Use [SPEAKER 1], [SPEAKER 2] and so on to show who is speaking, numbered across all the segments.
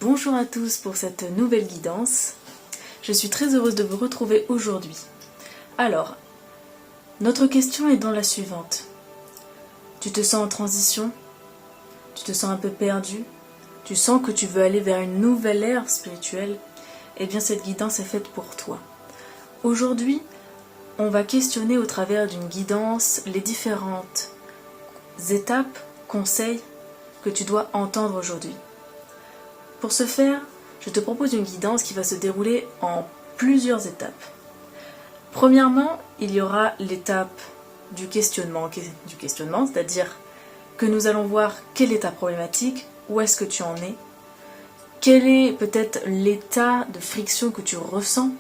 [SPEAKER 1] Bonjour à tous pour cette nouvelle guidance. Je suis très heureuse de vous retrouver aujourd'hui. Alors, notre question est dans la suivante. Tu te sens en transition? Tu te sens un peu perdu? Tu sens que tu veux aller vers une nouvelle ère spirituelle? Eh bien, cette guidance est faite pour toi. Aujourd'hui, on va questionner au travers d'une guidance les différentes étapes, conseils que tu dois entendre aujourd'hui. Pour ce faire, je te propose une guidance qui va se dérouler en plusieurs étapes. Premièrement, il y aura l'étape du questionnement, c'est-à-dire que nous allons voir quelle est ta problématique, où est-ce que tu en es, quel est peut-être l'état de friction que tu ressens,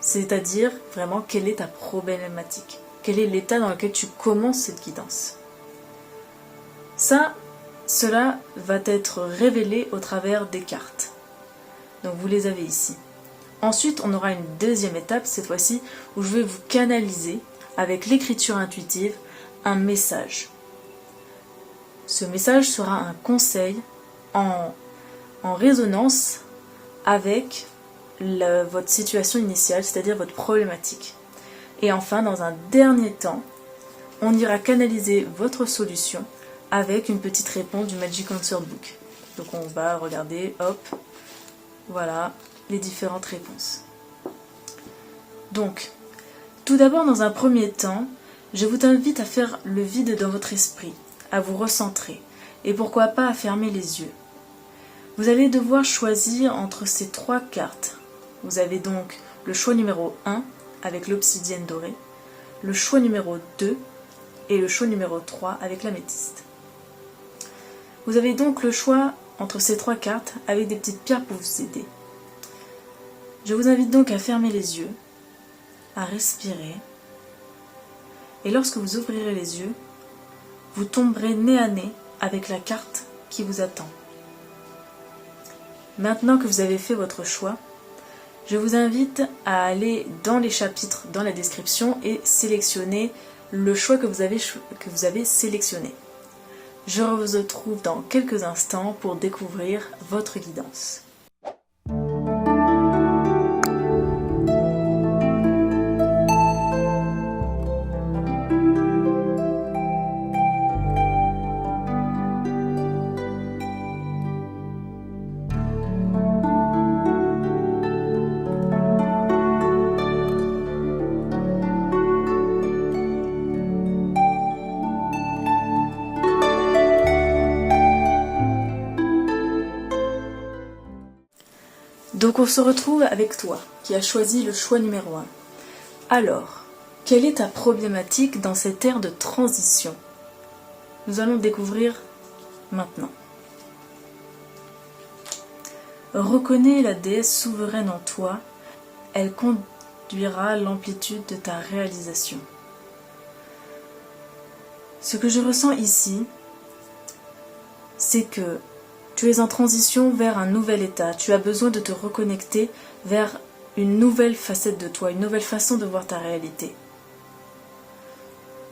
[SPEAKER 1] c'est-à-dire vraiment quelle est ta problématique, quel est l'état dans lequel tu commences cette guidance. Cela va être révélé au travers des cartes. Donc vous les avez ici. Ensuite, on aura une deuxième étape, cette fois-ci, où je vais vous canaliser, avec l'écriture intuitive, un message. Ce message sera un conseil en résonance avec votre situation initiale, c'est-à-dire votre problématique. Et enfin, dans un dernier temps, on ira canaliser votre solution avec une petite réponse du Magic Answer Book. Donc on va regarder, hop, voilà, les différentes réponses. Donc, tout d'abord, dans un premier temps, je vous invite à faire le vide dans votre esprit, à vous recentrer, et pourquoi pas à fermer les yeux. Vous allez devoir choisir entre ces trois cartes. Vous avez donc le choix numéro 1 avec l'obsidienne dorée, le choix numéro 2 et le choix numéro 3 avec l'améthyste. Vous avez donc le choix entre ces trois cartes avec des petites pierres pour vous aider. Je vous invite donc à fermer les yeux, à respirer, et lorsque vous ouvrirez les yeux, vous tomberez nez à nez avec la carte qui vous attend. Maintenant que vous avez fait votre choix, je vous invite à aller dans les chapitres, dans la description, et sélectionner le choix que vous avez sélectionné. Je vous retrouve dans quelques instants pour découvrir votre guidance. Donc on se retrouve avec toi, qui as choisi le choix numéro 1. Alors, quelle est ta problématique dans cette ère de transition? Nous allons découvrir maintenant. Reconnais la déesse souveraine en toi, elle conduira l'amplitude de ta réalisation. Ce que je ressens ici, c'est que tu es en transition vers un nouvel état. Tu as besoin de te reconnecter vers une nouvelle facette de toi, une nouvelle façon de voir ta réalité.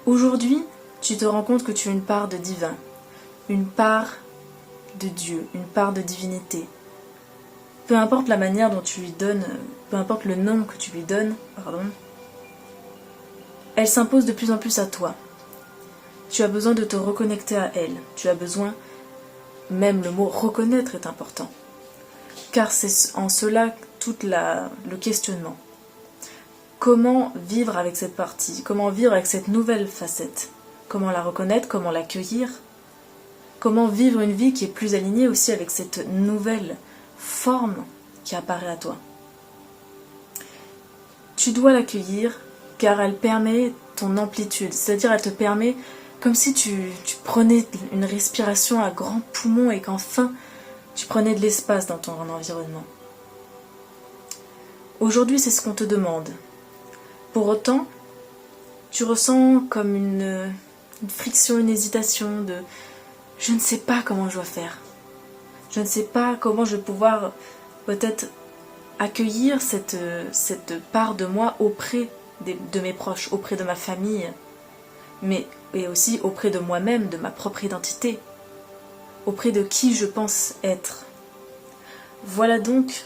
[SPEAKER 1] Aujourd'hui, tu te rends compte que tu as une part de divin, une part de Dieu, une part de divinité. Peu importe la manière dont tu lui donnes, peu importe le nom que tu lui donnes, elle s'impose de plus en plus à toi. Tu as besoin de te reconnecter à elle. Tu as besoin, même le mot reconnaître est important, car c'est en cela tout le questionnement. Comment vivre avec cette partie? Comment vivre avec cette nouvelle facette? Comment la reconnaître? Comment l'accueillir? Comment vivre une vie qui est plus alignée aussi avec cette nouvelle forme qui apparaît à toi? Tu dois l'accueillir car elle permet ton amplitude, c'est-à-dire elle te permet comme si tu prenais une respiration à grands poumons et qu'enfin tu prenais de l'espace dans ton environnement. Aujourd'hui, c'est ce qu'on te demande. Pour autant, tu ressens comme une friction, une hésitation de « je ne sais pas comment je dois faire. Je ne sais pas comment je vais pouvoir peut-être accueillir cette part de moi auprès de mes proches, auprès de ma famille, et aussi auprès de moi-même, de ma propre identité, auprès de qui je pense être. Voilà donc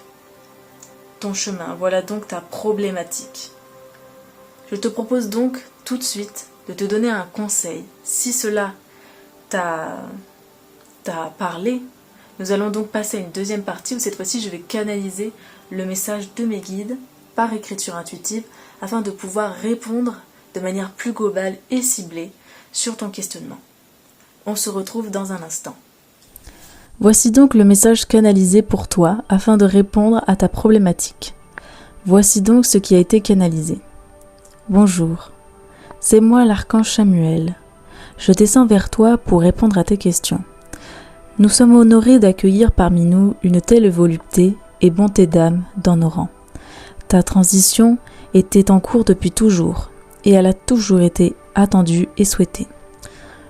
[SPEAKER 1] ton chemin, voilà donc ta problématique. Je te propose donc tout de suite de te donner un conseil. Si cela t'a parlé, nous allons donc passer à une deuxième partie où cette fois-ci je vais canaliser le message de mes guides par écriture intuitive afin de pouvoir répondre de manière plus globale et ciblée sur ton questionnement. On se retrouve dans un instant. Voici donc le message canalisé pour toi afin de répondre à ta problématique. Voici donc ce qui a été canalisé. Bonjour, c'est moi l'archange Samuel. Je descends vers toi pour répondre à tes questions. Nous sommes honorés d'accueillir parmi nous une telle volupté et bonté d'âme dans nos rangs. Ta transition était en cours depuis toujours et elle a toujours été attendue et souhaitée.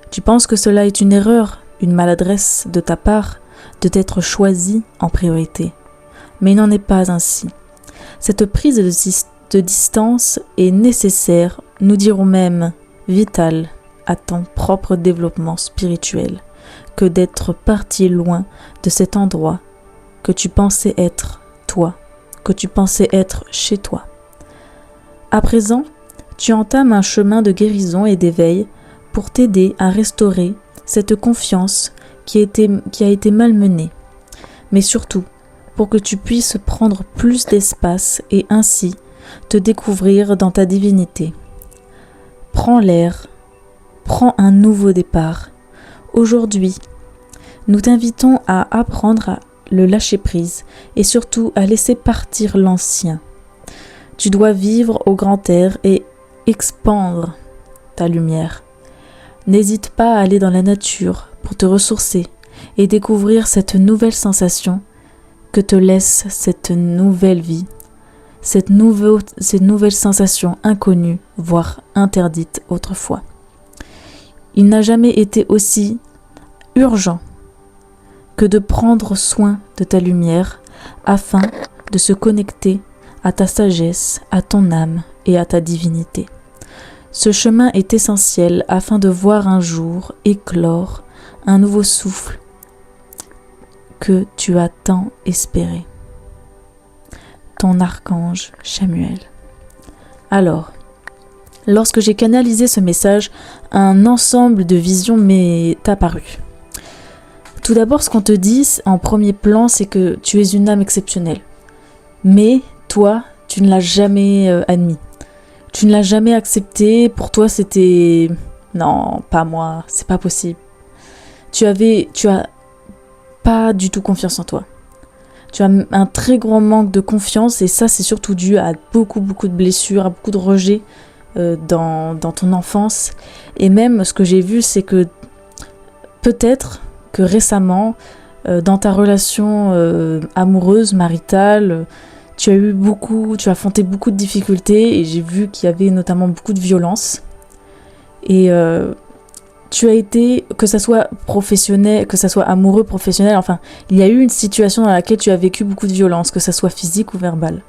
[SPEAKER 1] Tu penses que cela est une erreur, une maladresse de ta part de t'être choisi en priorité. Mais il n'en est pas ainsi. Cette prise de distance est nécessaire, nous dirons même vitale, à ton propre développement spirituel, que d'être parti loin de cet endroit que tu pensais être toi, que tu pensais être chez toi. À présent, tu entames un chemin de guérison et d'éveil pour t'aider à restaurer cette confiance qui a été malmenée, mais surtout pour que tu puisses prendre plus d'espace et ainsi te découvrir dans ta divinité. Prends l'air, prends un nouveau départ. Aujourd'hui, nous t'invitons à apprendre à le lâcher prise et surtout à laisser partir l'ancien. Tu dois vivre au grand air et expandre ta lumière. N'hésite pas à aller dans la nature pour te ressourcer et découvrir cette nouvelle sensation que te laisse cette nouvelle vie, cette nouvelle sensation inconnue, voire interdite autrefois. Il n'a jamais été aussi urgent que de prendre soin de ta lumière afin de se connecter à ta sagesse, à ton âme et à ta divinité. Ce chemin est essentiel afin de voir un jour éclore un nouveau souffle que tu as tant espéré. Ton archange Samuel. Alors, lorsque j'ai canalisé ce message, un ensemble de visions m'est apparu. Tout d'abord, ce qu'on te dit en premier plan, c'est que tu es une âme exceptionnelle. Mais toi, tu ne l'as jamais admis. Tu ne l'as jamais accepté. Pour toi, c'était... Non, pas moi, c'est pas possible. Tu as pas du tout confiance en toi. Tu as un très grand manque de confiance et ça, c'est surtout dû à beaucoup de blessures, à beaucoup de rejets dans ton enfance. Et même, ce que j'ai vu, c'est que peut-être que récemment, dans ta relation amoureuse, maritale, tu as affronté beaucoup de difficultés et j'ai vu qu'il y avait notamment beaucoup de violence. Et tu as été, que ça soit professionnel, que ça soit amoureux, professionnel, enfin, il y a eu une situation dans laquelle tu as vécu beaucoup de violence, que ça soit physique ou verbale.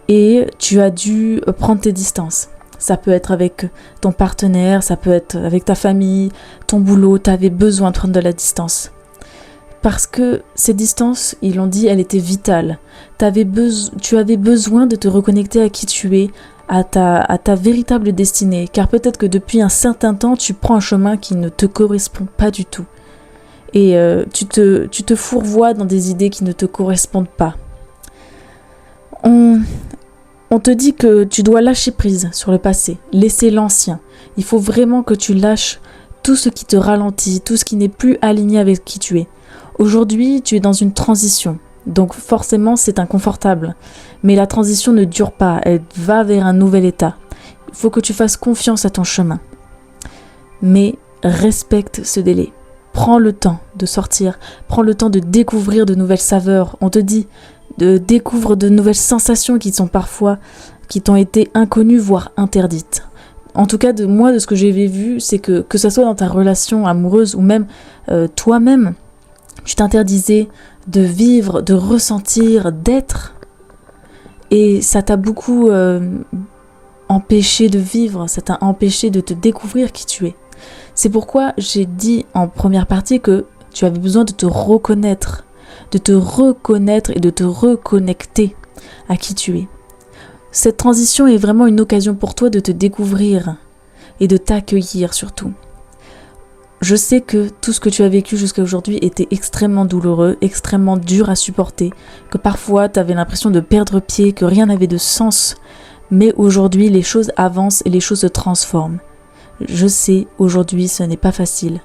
[SPEAKER 1] Et tu as dû prendre tes distances. Ça peut être avec ton partenaire, ça peut être avec ta famille, ton boulot, tu avais besoin de prendre de la distance. Parce que ces distances, ils l'ont dit, elles étaient vitales. Tu avais besoin de te reconnecter à qui tu es, à ta véritable destinée. Car peut-être que depuis un certain temps, tu prends un chemin qui ne te correspond pas du tout. Et tu te fourvoies dans des idées qui ne te correspondent pas. On te dit que tu dois lâcher prise sur le passé, laisser l'ancien. Il faut vraiment que tu lâches tout ce qui te ralentit, tout ce qui n'est plus aligné avec qui tu es. Aujourd'hui, tu es dans une transition, donc forcément c'est inconfortable. Mais la transition ne dure pas, elle va vers un nouvel état. Il faut que tu fasses confiance à ton chemin. Mais respecte ce délai. Prends le temps de sortir, prends le temps de découvrir de nouvelles saveurs. On te dit de découvrir de nouvelles sensations qui t'ont été inconnues, voire interdites. En tout cas, de ce que j'ai vu, c'est que ça soit dans ta relation amoureuse ou même toi-même, tu t'interdisais de vivre, de ressentir, d'être. Et ça t'a beaucoup empêché de vivre, ça t'a empêché de te découvrir qui tu es. C'est pourquoi j'ai dit en première partie que tu avais besoin de te reconnaître, de te reconnaître et de te reconnecter à qui tu es. Cette transition est vraiment une occasion pour toi de te découvrir et de t'accueillir surtout. Je sais que tout ce que tu as vécu jusqu'à aujourd'hui était extrêmement douloureux, extrêmement dur à supporter, que parfois tu avais l'impression de perdre pied, que rien n'avait de sens. Mais aujourd'hui, les choses avancent et les choses se transforment. Je sais, aujourd'hui, ce n'est pas facile.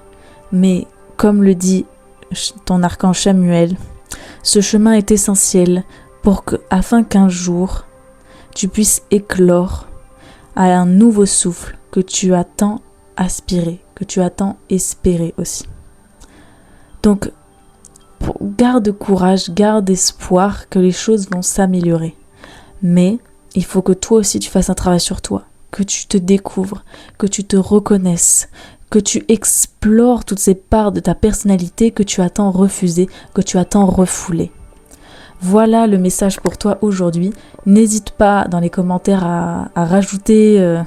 [SPEAKER 1] Mais comme le dit ton archange Samuel, ce chemin est essentiel afin qu'un jour, tu puisses éclore à un nouveau souffle que tu as tant aspiré, que tu as tant espéré aussi. Donc, garde courage, garde espoir que les choses vont s'améliorer. Mais il faut que toi aussi tu fasses un travail sur toi, que tu te découvres, que tu te reconnaisses, que tu explores toutes ces parts de ta personnalité que tu as tant refusées, que tu as tant refoulées. Voilà le message pour toi aujourd'hui. N'hésite pas dans les commentaires à rajouter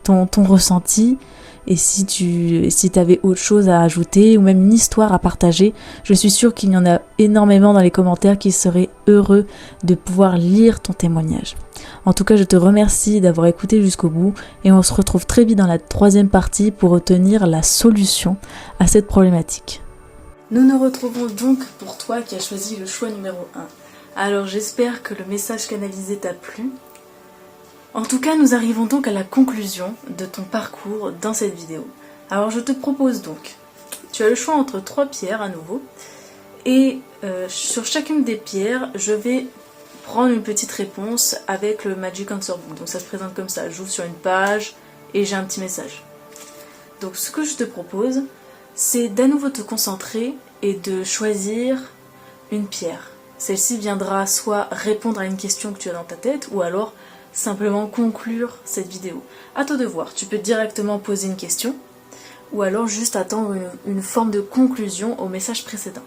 [SPEAKER 1] ton ressenti. Et si tu avais autre chose à ajouter ou même une histoire à partager, je suis sûre qu'il y en a énormément dans les commentaires qui seraient heureux de pouvoir lire ton témoignage. En tout cas, je te remercie d'avoir écouté jusqu'au bout et on se retrouve très vite dans la 3e partie pour obtenir la solution à cette problématique. Nous nous retrouvons donc pour toi qui as choisi le choix numéro 1. Alors j'espère que le message canalisé t'a plu. En tout cas, nous arrivons donc à la conclusion de ton parcours dans cette vidéo. Alors je te propose donc, tu as le choix entre 3 pierres à nouveau, et sur chacune des pierres, je vais prendre une petite réponse avec le Magic Answer Book. Donc ça se présente comme ça, j'ouvre sur une page et j'ai un petit message. Donc ce que je te propose, c'est d'à nouveau te concentrer et de choisir une pierre. Celle-ci viendra soit répondre à une question que tu as dans ta tête, ou alors simplement conclure cette vidéo. À toi de voir, tu peux directement poser une question ou alors juste attendre une forme de conclusion au message précédent.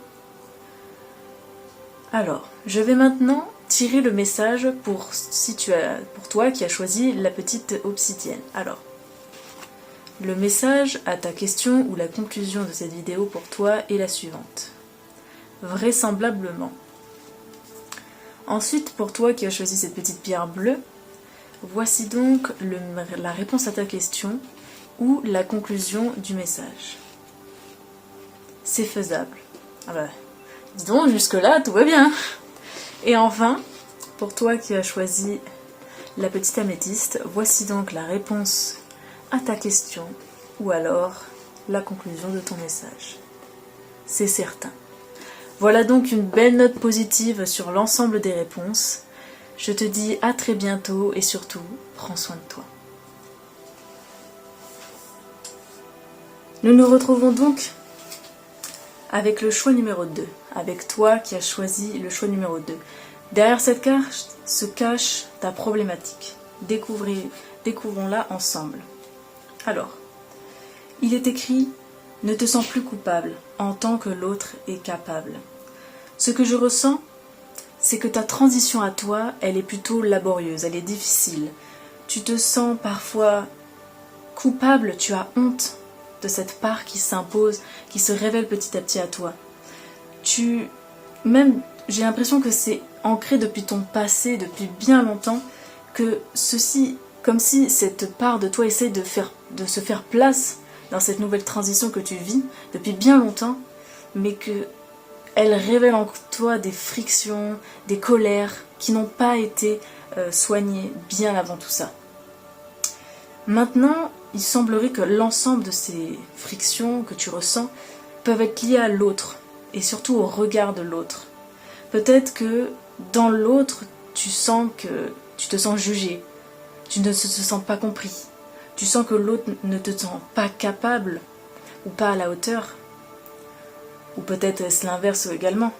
[SPEAKER 1] Alors, je vais maintenant tirer le message pour toi qui as choisi la petite obsidienne. Alors, le message à ta question ou la conclusion de cette vidéo pour toi est la suivante. Vraisemblablement. Ensuite, pour toi qui as choisi cette petite pierre bleue, voici donc la réponse à ta question ou la conclusion du message. C'est faisable. Ah bah, dis donc, jusque-là, tout va bien. Et enfin, pour toi qui as choisi la petite améthyste, voici donc la réponse à ta question ou alors la conclusion de ton message. C'est certain. Voilà donc une belle note positive sur l'ensemble des réponses. Je te dis à très bientôt et surtout, prends soin de toi. Nous nous retrouvons donc avec le choix numéro 2, avec toi qui as choisi le choix numéro 2. Derrière cette carte se cache ta problématique. Découvrons-la ensemble. Alors, il est écrit « Ne te sens plus coupable en tant que l'autre est capable ». Ce que je ressens, c'est que ta transition à toi, elle est plutôt laborieuse, elle est difficile. Tu te sens parfois coupable, tu as honte de cette part qui s'impose, qui se révèle petit à petit à toi. J'ai l'impression que c'est ancré depuis ton passé, depuis bien longtemps, que ceci, comme si cette part de toi essaie de se faire place dans cette nouvelle transition que tu vis depuis bien longtemps, mais que elle révèle en toi des frictions, des colères qui n'ont pas été soignées bien avant tout ça. Maintenant, il semblerait que l'ensemble de ces frictions que tu ressens peuvent être liées à l'autre et surtout au regard de l'autre. Peut-être que dans l'autre, tu te sens jugé, tu ne te sens pas compris, tu sens que l'autre ne te sent pas capable ou pas à la hauteur. Ou peut-être est-ce l'inverse également.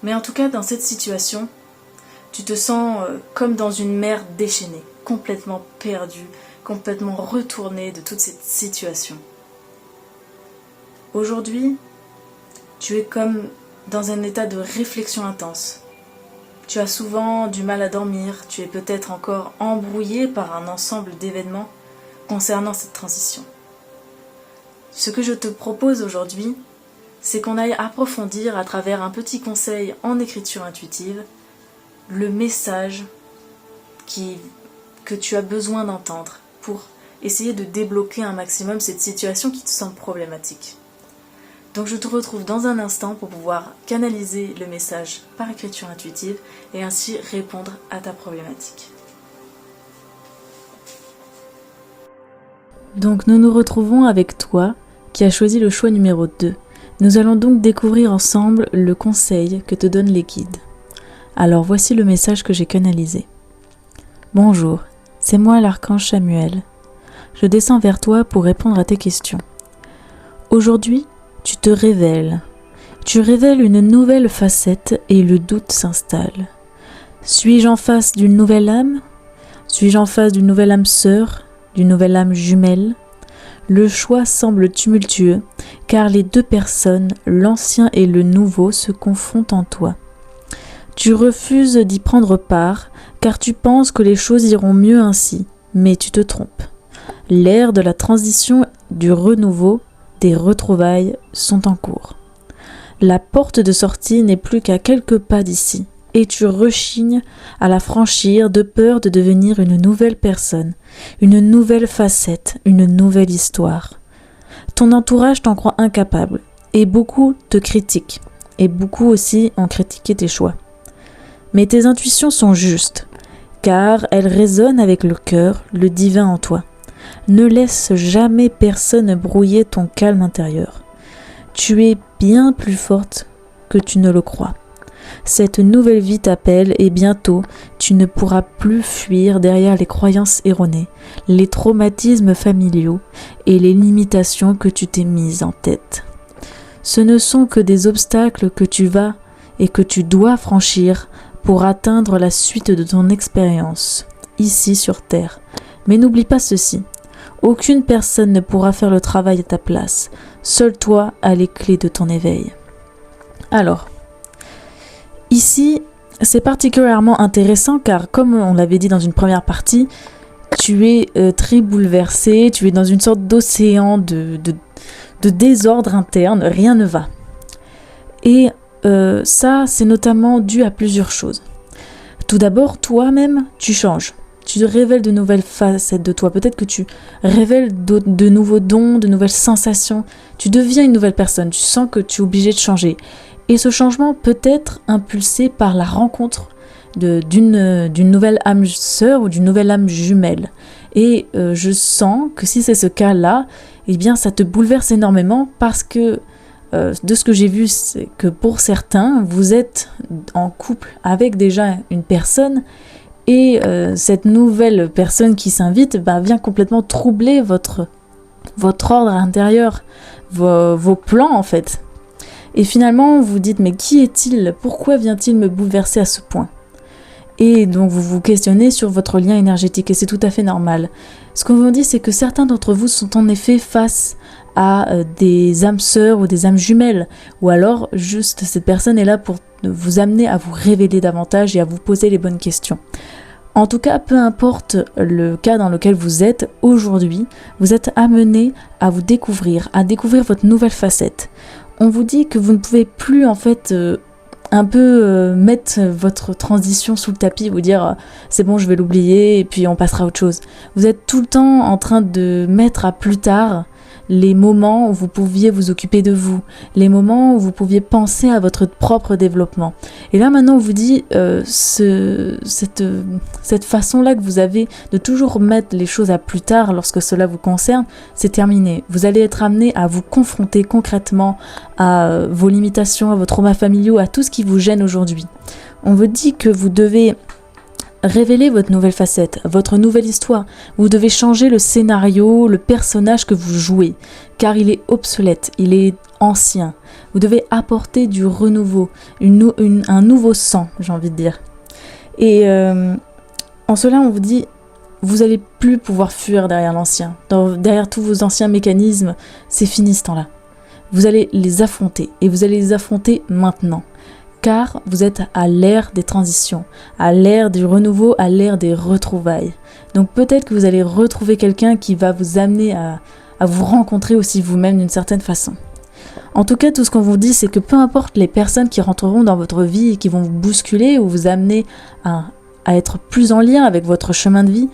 [SPEAKER 1] Mais en tout cas, dans cette situation, tu te sens comme dans une mer déchaînée, complètement perdue, complètement retournée de toute cette situation. Aujourd'hui, tu es comme dans un état de réflexion intense. Tu as souvent du mal à dormir, tu es peut-être encore embrouillé par un ensemble d'événements concernant cette transition. Ce que je te propose aujourd'hui, c'est qu'on aille approfondir à travers un petit conseil en écriture intuitive le message que tu as besoin d'entendre pour essayer de débloquer un maximum cette situation qui te semble problématique. Donc je te retrouve dans un instant pour pouvoir canaliser le message par écriture intuitive et ainsi répondre à ta problématique. Donc nous nous retrouvons avec toi qui as choisi le choix numéro 2. Nous allons donc découvrir ensemble le conseil que te donnent les guides. Alors voici le message que j'ai canalisé. Bonjour, c'est moi l'archange Samuel. Je descends vers toi pour répondre à tes questions. Aujourd'hui, tu te révèles. Tu révèles une nouvelle facette et le doute s'installe. Suis-je en face d'une nouvelle âme ? Suis-je en face d'une nouvelle âme sœur ? D'une nouvelle âme jumelle ? Le choix semble tumultueux, car les deux personnes, l'ancien et le nouveau, se confondent en toi. Tu refuses d'y prendre part, car tu penses que les choses iront mieux ainsi, mais tu te trompes. L'ère de la transition, du renouveau, des retrouvailles sont en cours. La porte de sortie n'est plus qu'à quelques pas d'ici, et tu rechignes à la franchir de peur de devenir une nouvelle personne, une nouvelle facette, une nouvelle histoire. Ton entourage t'en croit incapable, et beaucoup te critiquent, et beaucoup aussi ont critiqué tes choix. Mais tes intuitions sont justes, car elles résonnent avec le cœur, le divin en toi. Ne laisse jamais personne brouiller ton calme intérieur. Tu es bien plus forte que tu ne le crois. Cette nouvelle vie t'appelle et bientôt, tu ne pourras plus fuir derrière les croyances erronées, les traumatismes familiaux et les limitations que tu t'es mises en tête. Ce ne sont que des obstacles que tu vas et que tu dois franchir pour atteindre la suite de ton expérience, ici sur Terre. Mais n'oublie pas ceci, aucune personne ne pourra faire le travail à ta place, seul toi as les clés de ton éveil. Alors, ici, c'est particulièrement intéressant car comme on l'avait dit dans une première partie, tu es très bouleversé, tu es dans une sorte d'océan de désordre interne, rien ne va. Et ça, c'est notamment dû à plusieurs choses. Tout d'abord, toi-même, tu changes. Tu révèles de nouvelles facettes de toi. Peut-être que tu révèles de nouveaux dons, de nouvelles sensations. Tu deviens une nouvelle personne. Tu sens que tu es obligé de changer. Et ce changement peut être impulsé par la rencontre d'une nouvelle âme sœur ou d'une nouvelle âme jumelle. Et je sens que si c'est ce cas-là, eh bien ça te bouleverse énormément parce que de ce que j'ai vu, c'est que pour certains, vous êtes en couple avec déjà une personne et cette nouvelle personne qui s'invite vient complètement troubler votre ordre intérieur, vos plans en fait. Et finalement, vous dites, mais qui est-il ? Pourquoi vient-il me bouleverser à ce point ? Et donc, vous vous questionnez sur votre lien énergétique, et c'est tout à fait normal. Ce qu'on vous dit, c'est que certains d'entre vous sont en effet face à des âmes sœurs ou des âmes jumelles, ou alors, juste, cette personne est là pour vous amener à vous révéler davantage et à vous poser les bonnes questions. En tout cas, peu importe le cas dans lequel vous êtes aujourd'hui, vous êtes amené à vous découvrir, à découvrir votre nouvelle facette. On vous dit que vous ne pouvez plus en fait mettre votre transition sous le tapis, vous dire c'est bon je vais l'oublier et puis on passera à autre chose. Vous êtes tout le temps en train de mettre à plus tard les moments où vous pouviez vous occuper de vous, les moments où vous pouviez penser à votre propre développement. Et là maintenant on vous dit cette façon-là que vous avez de toujours mettre les choses à plus tard lorsque cela vous concerne, c'est terminé. Vous allez être amené à vous confronter concrètement à vos limitations, à vos traumas familiaux, à tout ce qui vous gêne aujourd'hui. On vous dit que vous devez révélez votre nouvelle facette, votre nouvelle histoire. Vous devez changer le scénario, le personnage que vous jouez, car il est obsolète, il est ancien. Vous devez apporter du renouveau, un nouveau sang, j'ai envie de dire. Et en cela, on vous dit, vous n'allez plus pouvoir fuir derrière l'ancien. Derrière tous vos anciens mécanismes, c'est fini ce temps-là. Vous allez les affronter, et vous allez les affronter maintenant. Car vous êtes à l'ère des transitions, à l'ère du renouveau, à l'ère des retrouvailles. Donc peut-être que vous allez retrouver quelqu'un qui va vous amener à vous rencontrer aussi vous-même d'une certaine façon. En tout cas, tout ce qu'on vous dit, c'est que peu importe les personnes qui rentreront dans votre vie et qui vont vous bousculer ou vous amener à être plus en lien avec votre chemin de vie,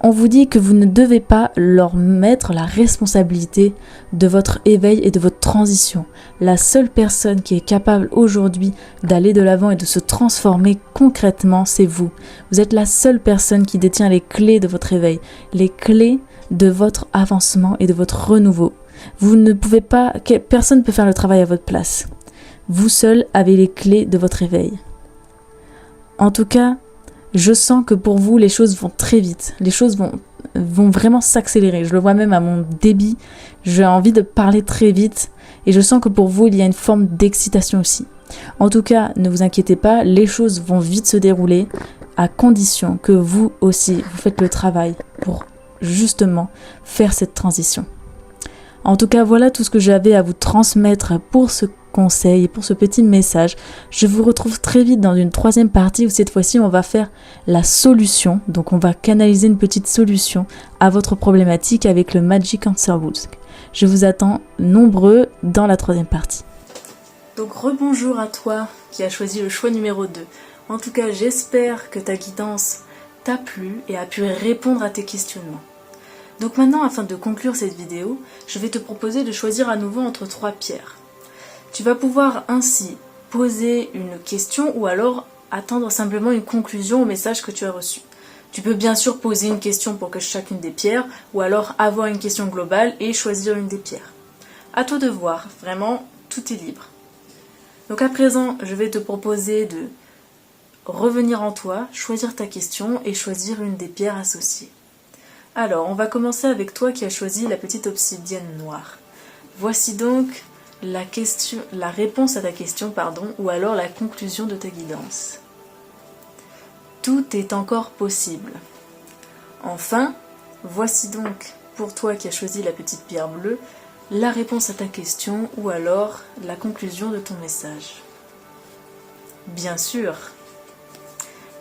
[SPEAKER 1] on vous dit que vous ne devez pas leur mettre la responsabilité de votre éveil et de votre transition. La seule personne qui est capable aujourd'hui d'aller de l'avant et de se transformer concrètement, c'est vous. Vous êtes la seule personne qui détient les clés de votre éveil, les clés de votre avancement et de votre renouveau. Vous ne pouvez pas, personne ne peut faire le travail à votre place. Vous seul avez les clés de votre éveil. En tout cas, je sens que pour vous, les choses vont très vite. Les choses vont vraiment s'accélérer. Je le vois même à mon débit. J'ai envie de parler très vite. Et je sens que pour vous, il y a une forme d'excitation aussi. En tout cas, ne vous inquiétez pas. Les choses vont vite se dérouler à condition que vous aussi, vous faites le travail pour justement faire cette transition. En tout cas, voilà tout ce que j'avais à vous transmettre pour ce conseil, pour ce petit message. Je vous retrouve très vite dans une troisième partie où cette fois-ci on va faire la solution. Donc on va canaliser une petite solution à votre problématique avec le Magic Answer Book. Je vous attends nombreux dans la troisième partie. Donc rebonjour à toi qui as choisi le choix numéro 2. En tout cas, j'espère que ta guidance t'a plu et a pu répondre à tes questionnements. Donc maintenant, afin de conclure cette vidéo, je vais te proposer de choisir à nouveau entre 3 pierres. Tu vas pouvoir ainsi poser une question ou alors attendre simplement une conclusion au message que tu as reçu. Tu peux bien sûr poser une question pour que chacune des pierres ou alors avoir une question globale et choisir une des pierres. À toi de voir, vraiment, tout est libre. Donc à présent, je vais te proposer de revenir en toi, choisir ta question et choisir une des pierres associées. Alors, on va commencer avec toi qui as choisi la petite obsidienne noire. Voici donc la réponse à ta question, ou alors la conclusion de ta guidance. Tout est encore possible. Enfin, voici donc, pour toi qui as choisi la petite pierre bleue, la réponse à ta question ou alors la conclusion de ton message. Bien sûr.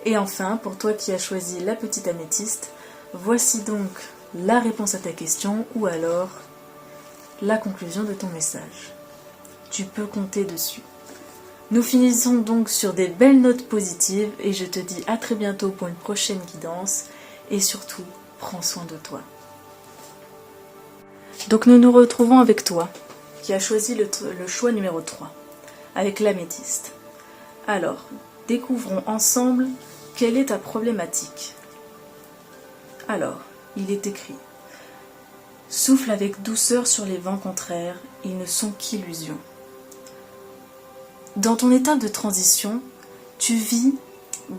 [SPEAKER 1] Et enfin, pour toi qui as choisi la petite améthyste, voici donc la réponse à ta question ou alors la conclusion de ton message. Tu peux compter dessus. Nous finissons donc sur des belles notes positives et je te dis à très bientôt pour une prochaine guidance et surtout, prends soin de toi. Donc nous nous retrouvons avec toi qui as choisi le choix numéro 3 avec l'améthyste. Alors, découvrons ensemble quelle est ta problématique. Alors, il est écrit: souffle avec douceur sur les vents contraires, ils ne sont qu'illusions. Dans ton état de transition, tu vis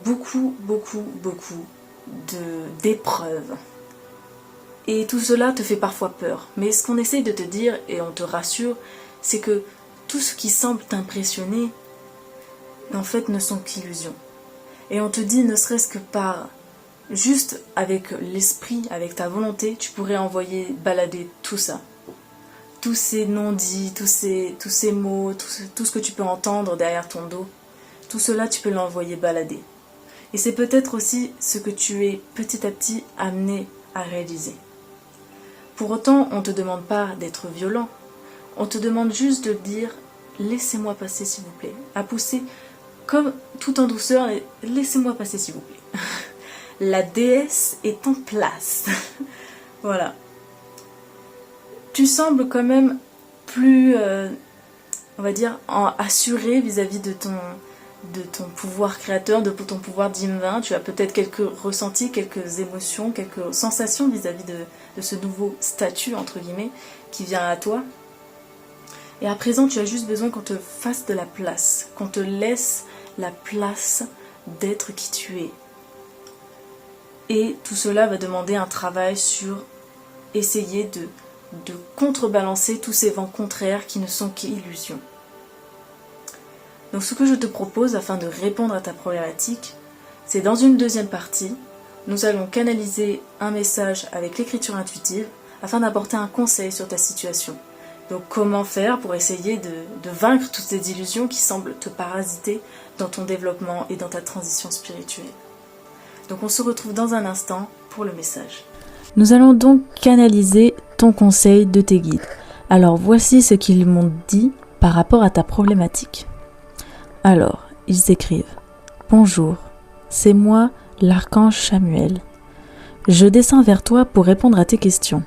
[SPEAKER 1] beaucoup d'épreuves. Et tout cela te fait parfois peur. Mais ce qu'on essaye de te dire, et on te rassure, c'est que tout ce qui semble t'impressionner, en fait, ne sont qu'illusions. Et on te dit, ne serait-ce que par, juste avec l'esprit, avec ta volonté, tu pourrais envoyer balader tout ça. Tous ces non-dits, tous ces mots, tout ce que tu peux entendre derrière ton dos, tout cela tu peux l'envoyer balader. Et c'est peut-être aussi ce que tu es petit à petit amené à réaliser. Pour autant, on ne te demande pas d'être violent, on te demande juste de dire « laissez-moi passer s'il vous plaît », à pousser comme tout en douceur et « laissez-moi passer s'il vous plaît ». La déesse est en place. Voilà. Tu sembles quand même plus, on va dire, assuré vis-à-vis de ton pouvoir créateur, de ton pouvoir divin. Tu as peut-être quelques ressentis, quelques émotions, quelques sensations vis-à-vis de ce nouveau statut, entre guillemets, qui vient à toi. Et à présent, tu as juste besoin qu'on te fasse de la place, qu'on te laisse la place d'être qui tu es. Et tout cela va demander un travail sur essayer de contrebalancer tous ces vents contraires qui ne sont qu'illusions. Donc ce que je te propose afin de répondre à ta problématique, c'est dans une deuxième partie, nous allons canaliser un message avec l'écriture intuitive afin d'apporter un conseil sur ta situation. Donc comment faire pour essayer de vaincre toutes ces illusions qui semblent te parasiter dans ton développement et dans ta transition spirituelle. Donc on se retrouve dans un instant pour le message. Nous allons donc canaliser ton conseil de tes guides. Alors voici ce qu'ils m'ont dit par rapport à ta problématique. Alors, ils écrivent « Bonjour, c'est moi, l'archange Chamuel. Je descends vers toi pour répondre à tes questions.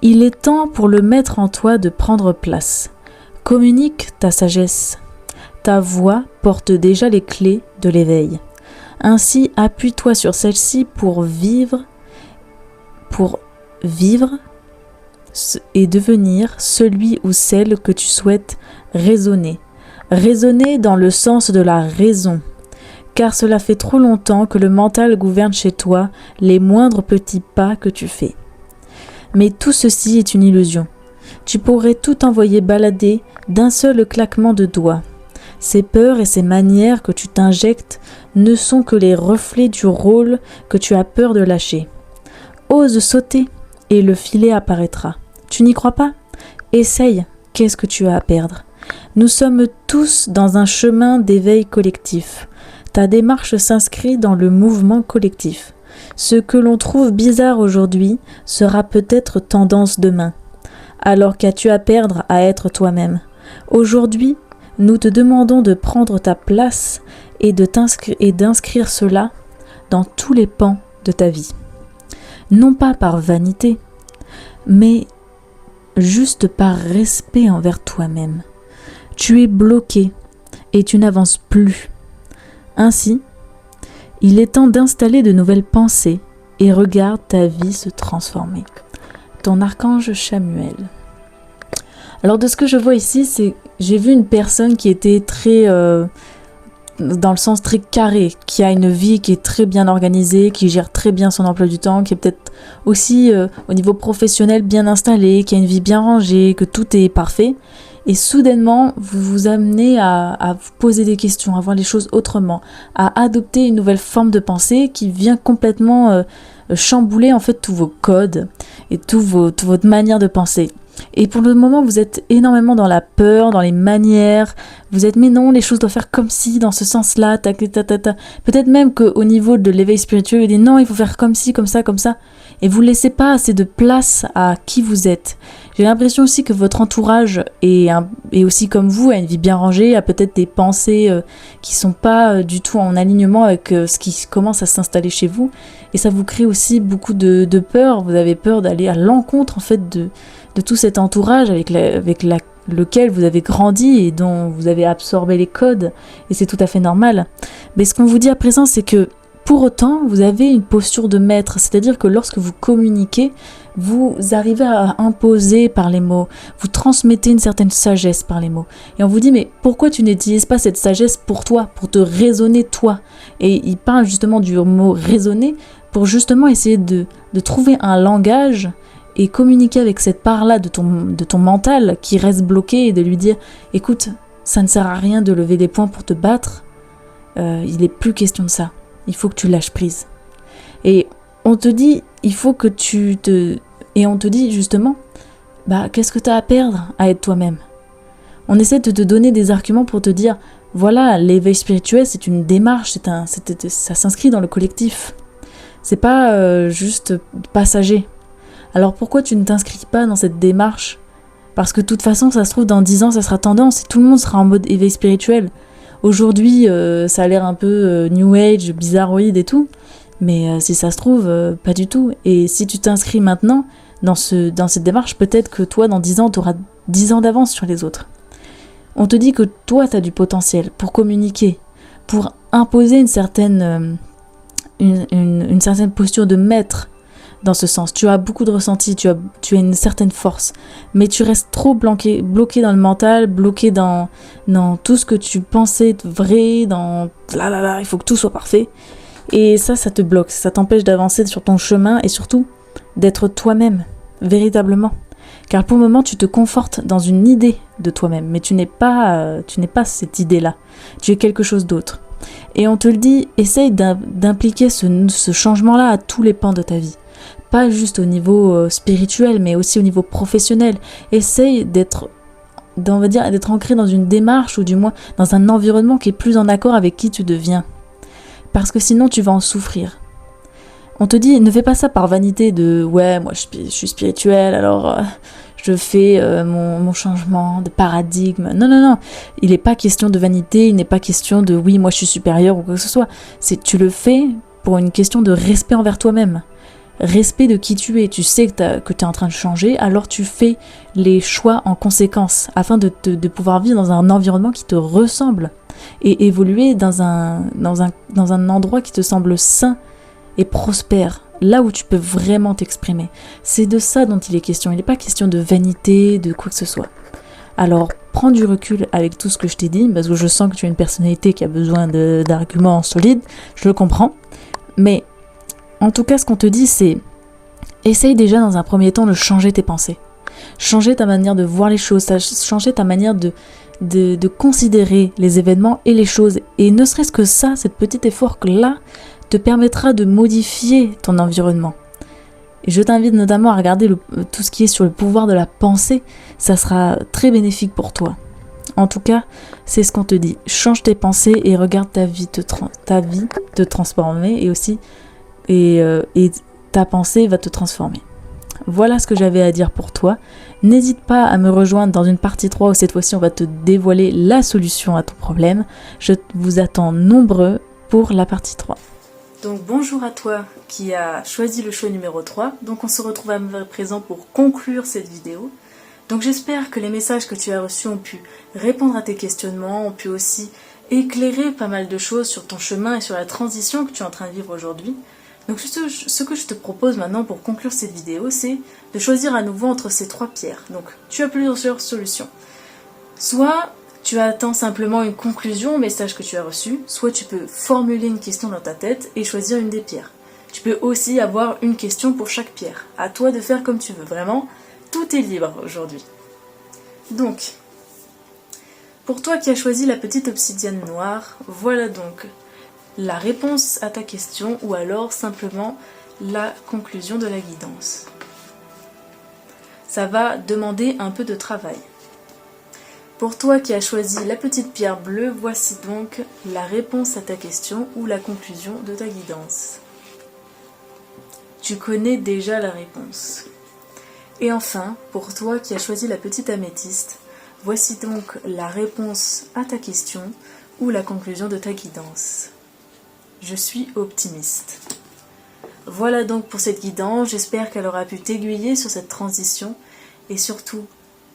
[SPEAKER 1] Il est temps pour le maître en toi de prendre place. Communique ta sagesse. Ta voix porte déjà les clés de l'éveil. Ainsi, appuie-toi sur celle-ci pour vivre et devenir celui ou celle que tu souhaites raisonner. Raisonner dans le sens de la raison. Car cela fait trop longtemps que le mental gouverne chez toi les moindres petits pas que tu fais. Mais tout ceci est une illusion. Tu pourrais tout envoyer balader d'un seul claquement de doigts. Ces peurs et ces manières que tu t'injectes ne sont que les reflets du rôle que tu as peur de lâcher. Ose sauter et le filet apparaîtra. Tu n'y crois pas ? Essaye, qu'est-ce que tu as à perdre ? Nous sommes tous dans un chemin d'éveil collectif. Ta démarche s'inscrit dans le mouvement collectif. Ce que l'on trouve bizarre aujourd'hui sera peut-être tendance demain. Alors qu'as-tu à perdre à être toi-même ? Aujourd'hui, nous te demandons de prendre ta place et d'inscrire cela dans tous les pans de ta vie. Non pas par vanité, mais juste par respect envers toi-même. Tu es bloqué et tu n'avances plus. Ainsi, il est temps d'installer de nouvelles pensées et regarde ta vie se transformer. Ton archange Chamuel. Alors de ce que je vois ici, j'ai vu une personne qui était très, dans le sens très carré, qui a une vie qui est très bien organisée, qui gère très bien son emploi du temps, qui est peut-être aussi au niveau professionnel bien installée, qui a une vie bien rangée, que tout est parfait. Et soudainement, vous vous amenez à vous poser des questions, à voir les choses autrement, à adopter une nouvelle forme de pensée qui vient complètement chambouler en fait tous vos codes et toute votre manière de penser. Et pour le moment, vous êtes énormément dans la peur, dans les manières. Vous êtes, mais non, les choses doivent faire comme si, dans ce sens-là, Peut-être même qu'au niveau de l'éveil spirituel, vous dites non, il faut faire comme ci, comme ça, comme ça. Et vous ne laissez pas assez de place à qui vous êtes. J'ai l'impression aussi que votre entourage est aussi comme vous, a une vie bien rangée, a peut-être des pensées qui sont pas du tout en alignement avec ce qui commence à s'installer chez vous. Et ça vous crée aussi beaucoup de peur. Vous avez peur d'aller à l'encontre en fait de tout cet entourage avec lequel vous avez grandi et dont vous avez absorbé les codes. Et c'est tout à fait normal. Mais ce qu'on vous dit à présent, c'est que pour autant, vous avez une posture de maître, c'est-à-dire que lorsque vous communiquez, vous arrivez à imposer par les mots, vous transmettez une certaine sagesse par les mots. Et on vous dit, mais pourquoi tu n'utilises pas cette sagesse pour toi, pour te raisonner toi ? Et il parle justement du mot raisonner pour justement essayer de trouver un langage et communiquer avec cette part-là de ton mental qui reste bloqué et de lui dire, écoute, ça ne sert à rien de lever des poings pour te battre, il n'est plus question de ça. Il faut que tu lâches prise. Et on te dit, il faut que Et on te dit justement, qu'est-ce que tu as à perdre à être toi-même ? On essaie de te donner des arguments pour te dire, voilà, l'éveil spirituel, c'est une démarche, ça s'inscrit dans le collectif. C'est pas juste passager. Alors pourquoi tu ne t'inscris pas dans cette démarche ? Parce que de toute façon, ça se trouve, dans 10 ans, ça sera tendance et tout le monde sera en mode éveil spirituel. Aujourd'hui, ça a l'air un peu New Age, bizarroïde et tout, mais si ça se trouve, pas du tout. Et si tu t'inscris maintenant dans cette démarche, peut-être que toi, dans 10 ans, tu auras 10 ans d'avance sur les autres. On te dit que toi, tu as du potentiel pour communiquer, pour imposer une certaine posture de maître. Dans ce sens, tu as beaucoup de ressenti, tu as une certaine force, mais tu restes trop bloqué dans le mental, bloqué dans tout ce que tu pensais être vrai, il faut que tout soit parfait. Et ça te bloque, ça t'empêche d'avancer sur ton chemin et surtout d'être toi-même, véritablement. Car pour le moment, tu te confortes dans une idée de toi-même, mais tu n'es pas cette idée-là, tu es quelque chose d'autre. Et on te le dit, essaye d'impliquer ce changement-là à tous les pans de ta vie. Pas juste au niveau spirituel, mais aussi au niveau professionnel. Essaye d'être ancré dans une démarche, ou du moins dans un environnement qui est plus en accord avec qui tu deviens. Parce que sinon, tu vas en souffrir. On te dit, ne fais pas ça par vanité de « ouais, moi je suis spirituel, alors je fais mon changement de paradigme. Non, non, non, il n'est pas question de vanité, il n'est pas question de oui, moi je suis supérieur ou quoi que ce soit. Tu le fais pour une question de respect envers toi-même. Respect de qui tu es. Tu sais que tu es en train de changer, alors tu fais les choix en conséquence afin de pouvoir vivre dans un environnement qui te ressemble et évoluer dans un endroit qui te semble sain et prospère, là où tu peux vraiment t'exprimer. C'est de ça dont il est question. Il n'est pas question de vanité, de quoi que ce soit. Alors, prends du recul avec tout ce que je t'ai dit, parce que je sens que tu as une personnalité qui a besoin d'arguments solides, je le comprends, mais en tout cas, ce qu'on te dit, c'est essaye déjà dans un premier temps de changer tes pensées. Changer ta manière de voir les choses, changer ta manière de considérer les événements et les choses. Et ne serait-ce que ça, cet petit effort-là, te permettra de modifier ton environnement. Et je t'invite notamment à regarder tout ce qui est sur le pouvoir de la pensée. Ça sera très bénéfique pour toi. En tout cas, c'est ce qu'on te dit. Change tes pensées et regarde ta vie te transformer et aussi et ta pensée va te transformer. Voilà ce que j'avais à dire pour toi. N'hésite pas à me rejoindre dans une partie 3 où cette fois-ci on va te dévoiler la solution à ton problème. Je vous attends nombreux pour la partie 3. Donc bonjour à toi qui a choisi le choix numéro 3. Donc on se retrouve à présent pour conclure cette vidéo. Donc j'espère que les messages que tu as reçus ont pu répondre à tes questionnements, ont pu aussi éclairer pas mal de choses sur ton chemin et sur la transition que tu es en train de vivre aujourd'hui. Donc ce que je te propose maintenant pour conclure cette vidéo, c'est de choisir à nouveau entre ces 3 pierres. Donc tu as plusieurs solutions. Soit tu attends simplement une conclusion au message que tu as reçu, soit tu peux formuler une question dans ta tête et choisir une des pierres. Tu peux aussi avoir une question pour chaque pierre. À toi de faire comme tu veux. Vraiment, tout est libre aujourd'hui. Donc, pour toi qui as choisi la petite obsidienne noire, voilà donc la réponse à ta question ou alors simplement la conclusion de la guidance. Ça va demander un peu de travail. Pour toi qui as choisi la petite pierre bleue, voici donc la réponse à ta question ou la conclusion de ta guidance. Tu connais déjà la réponse. Et enfin, pour toi qui as choisi la petite améthyste, voici donc la réponse à ta question ou la conclusion de ta guidance. Je suis optimiste. Voilà donc pour cette guidance, j'espère qu'elle aura pu t'aiguiller sur cette transition et surtout,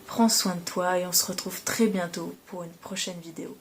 [SPEAKER 1] prends soin de toi et on se retrouve très bientôt pour une prochaine vidéo.